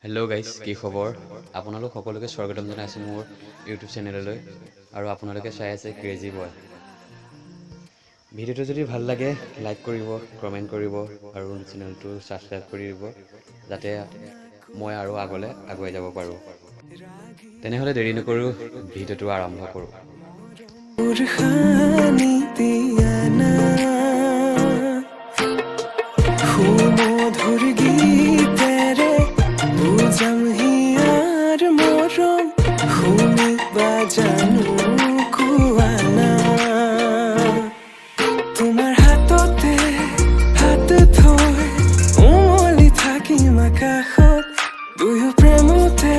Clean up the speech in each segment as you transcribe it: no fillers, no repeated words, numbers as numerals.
Hello' guys, কি খবৰ? আপোনালোক সকলোকে স্বাগতম জনাইছোঁ মোৰ ইউটিউব চেনেললৈ। আৰু আপোনালোকে চাই আছে ক্ৰেজি বয়। ভিডিঅ'টো যদি ভাল লাগে লাইক কৰিব, কমেণ্ট কৰিব আৰু চেনেলটো ছাবস্ক্ৰাইব কৰি দিব, যাতে মই আৰু আগলৈ আগুৱাই যাব পাৰোঁ। তেনেহ'লে দেৰি নকৰোঁ, ভিডিঅ'টো আৰম্ভ কৰোঁ। সুমধুৰ গীতেৰে বুজাম হিয়াৰ মৰম শুনিবা জানো কোৱানা তোমাৰ হাততে হাত থৈ উমলি থাকিম আকাশত দুয়ো প্ৰেমতে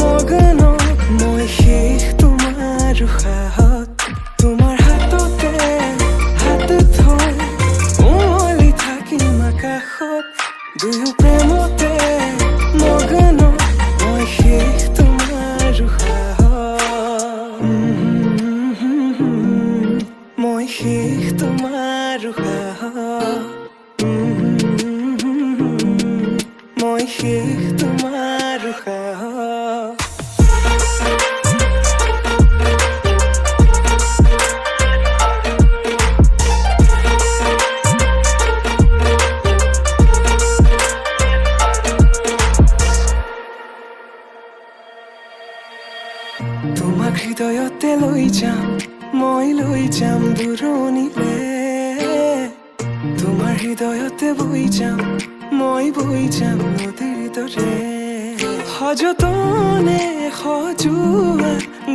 মগন মই শেষ তোমাৰ উশাহত তোমাৰ হাততে হাত থৈ উমলি থাকিম আকাশত দুয়ো প্ৰেমতে মগন মই শেষ তোমাৰ উশাহত মই শেষ তোমাৰ উশাহত মই শেষ তোমাৰ উশাহত তোমাক হৃদয়তে লৈ যাম মই লৈ যাম দূৰণিলে তোমাৰ হৃদয়তে বৈ যাম মই বৈ যাম নদীৰ দৰে সযতনে সজোৱা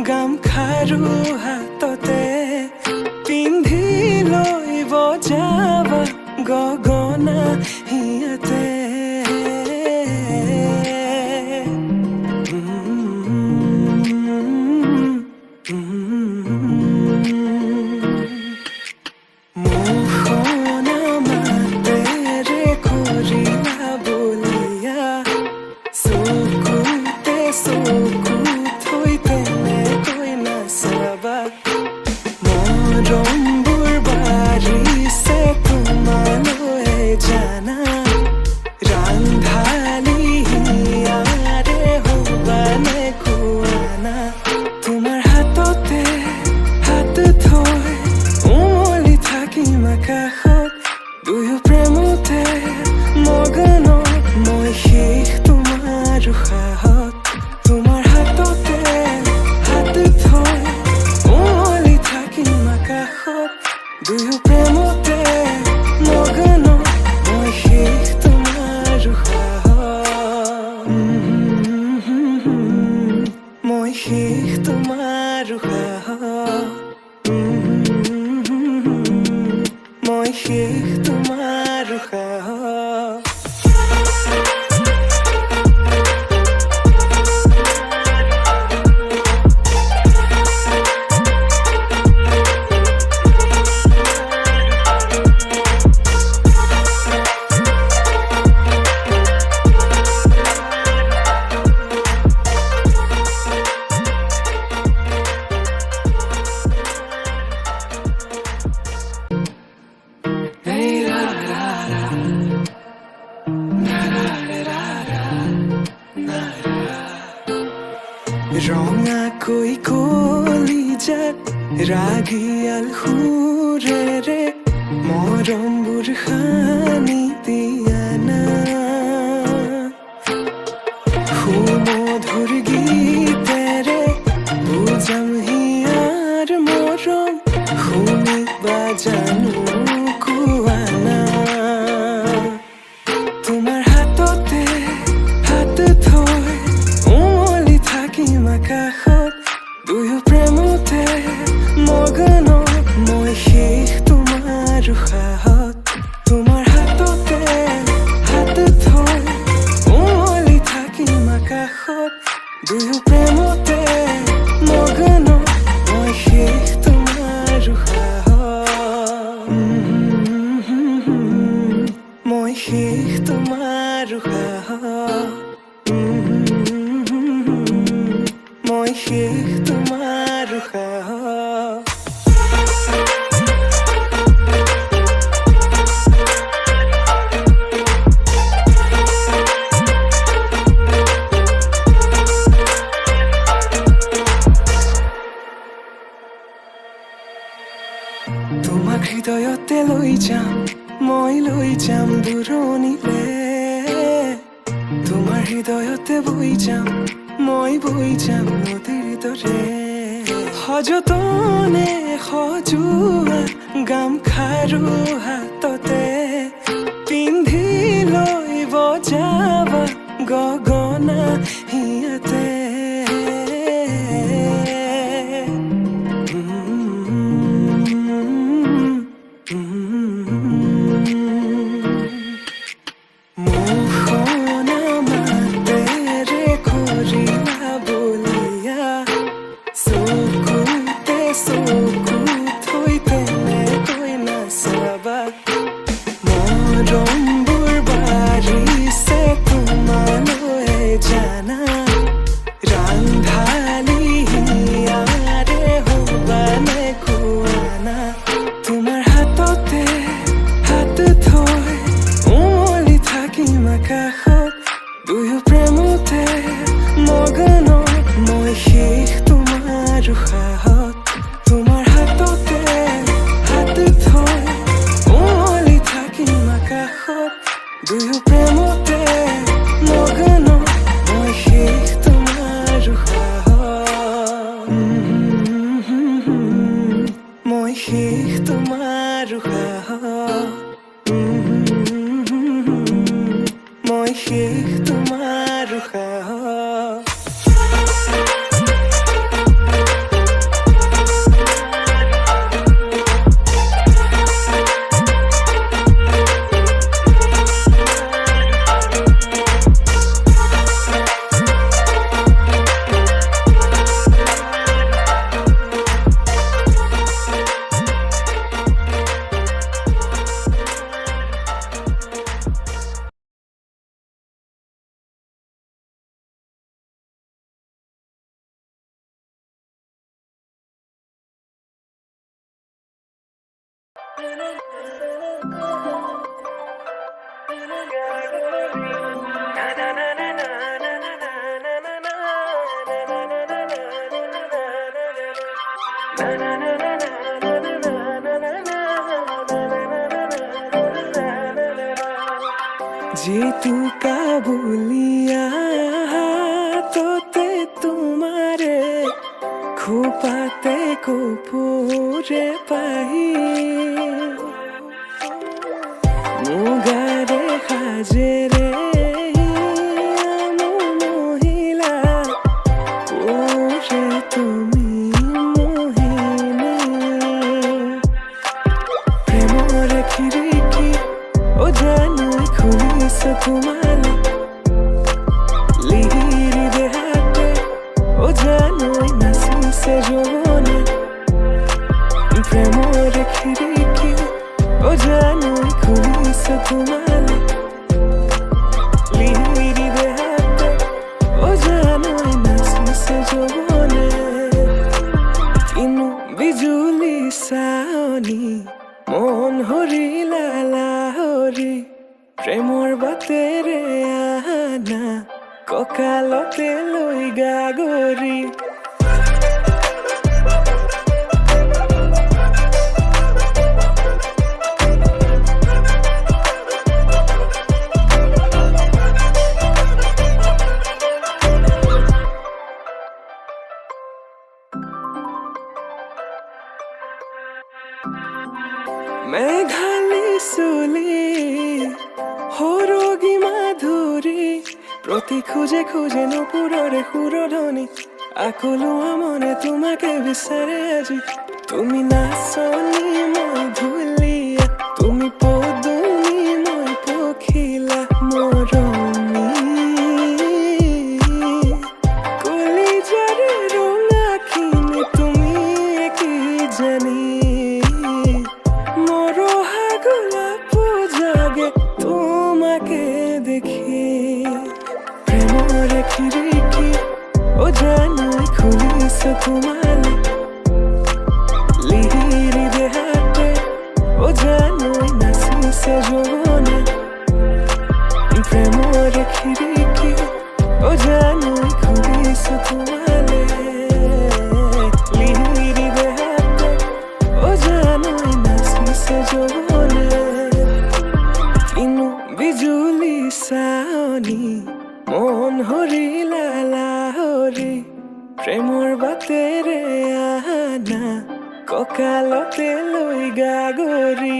গামখাৰু হাততে পিন্ধি লৈ বজাবা গগনা হিয়াতে মৰমবোৰ বাঢ়িছে তোমালৈ জানা ৰান্ধালি হিয়াৰে হবানে খোৱানা তোমাৰ হাততে হাত থৈ উমলি থাকিম আকাশত দুয়ো প্ৰেমতে মগন মই শেষ তোমাৰ উশাহত তোমাৰ হাততে হাত থৈ উমলি থাকিম আকাশত দুয়ো প্ৰেমতে মগন মই শেষ তোমাৰ উশাহত মই শেষ তোমাৰ উশাহত মই শেষ তোমাৰ উশাহত ৰঙাকৈ কলিজাত ৰাগিয়াল সুৰেৰে মৰমবোৰ সানি দিয়া না সুমধুৰ গীতেৰে বুজাম হিয়াৰ মৰম শুনিবা জানো কোৱানা তোমাৰ হাততে হাত থৈ উমলি থাকিম আকাশত দুয়ো প্ৰেমতে মগন মই শেষ তোমাৰ উশাহত তোমাৰ হাততে হাত থৈ উমলি থাকিম আকাশত দুয়ো প্ৰেমতে মগন মই শেষ তোমাৰ উশাহত মই শেষ তোমাৰ উশাহত মই শেষ তোমাৰ উশাহত হৃদয়তে বৈ যাম মই বৈ যাম নদীৰ দৰে সযতনে সজোৱা গামখাৰু হাততে পিন্ধি লৈ বজাবা গগনা হিয়াতে যেতু কাবুলিয়া হাততে তোমারে খোপাতে কপুরে পাই মুগারে হাজেরে মহিলা ওরে তুমি মোহিনী প্রেমর খিড়কি ও জানো খুলিস তোমালে লিহিরি দেহাতে ও জানো নাচিছে যৌবনে প্রেমর খিড়কি ও জানো খুলিস তোমালে লিহিরি দেহাতে ও জানো নাচিছে যৌবনে কিনো বিজুলি চাৱনি মন হৰিলা লাহৰি প্ৰেমৰ বাটেৰে আনা কঁকালতে লৈ গাগৰি মেঘালি চুলি সৰগী মাধুৰী প্ৰতি খোজে খোজে নুপুৰৰে সুৰধনি আকলোৱা মনে তোমাকে বিচাৰে আজি তুমি নাচনি মই ধুলীয়া তুমি পদুমী মই পখিলা মৰমী কলিজাৰে ৰঙাখিনি তুমি কি জানি তোমাকে দেখি প্রেমর খিড়কি ও জানো খুলিস তোমালে লিহিরি দেহাতে ও জানো নাচিছে যৌবনে প্রেমর খিড়কি ও জানো খুলিস তোমালে লিহিরি দেহাতে ও জানো নাচিছে যৌবনে কিনো বিজুলি চাৱনি মন হৰিলা লাহৰি প্ৰেমৰ বাটেৰে আনা কঁকালতে লৈ গাগৰি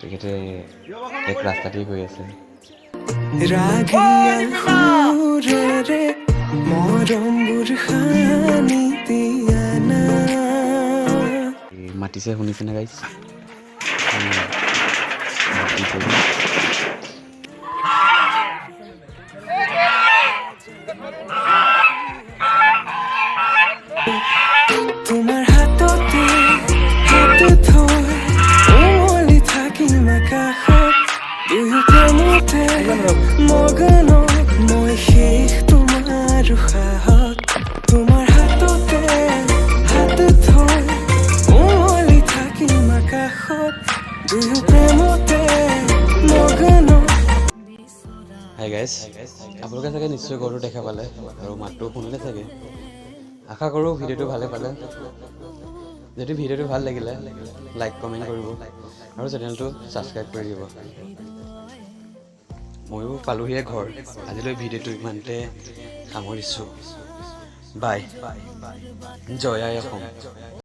তেখেতে এক ৰাস্তাতেই গৈ আছে ৰাগিয়াল সুৰেৰে মৰমবোৰ সানি দিয়া না মাতিছে শুনিছেনে গাইছ তোমাৰ হাততে হাত থৈ উমলি থাকিম আকাশত দুয়ো প্ৰেমতে মগন মই শেষ তোমাৰ উশাহত তোমাৰ হাততে হাত থৈ উমলি থাকিম আকাশত দুয়ো প্ৰেমতে মগন হাই গাইছ আপোনালোকে চাগে নিশ্চয় গৰুটো দেখা পালে আৰু মাতটো শুনিলে চাগে আশা কৰোঁ ভিডিঅ'টো ভালে পালে যদি ভিডিঅ'টো ভাল লাগিলে লাইক কমেণ্ট কৰিব আৰু চেনেলটো ছাবস্ক্ৰাইব কৰি দিব ময়ো পালোহিয়ে ঘৰ আজিলৈ ভিডিঅ'টো ইমানতে সামৰিছোঁ বাই জয় আই অসম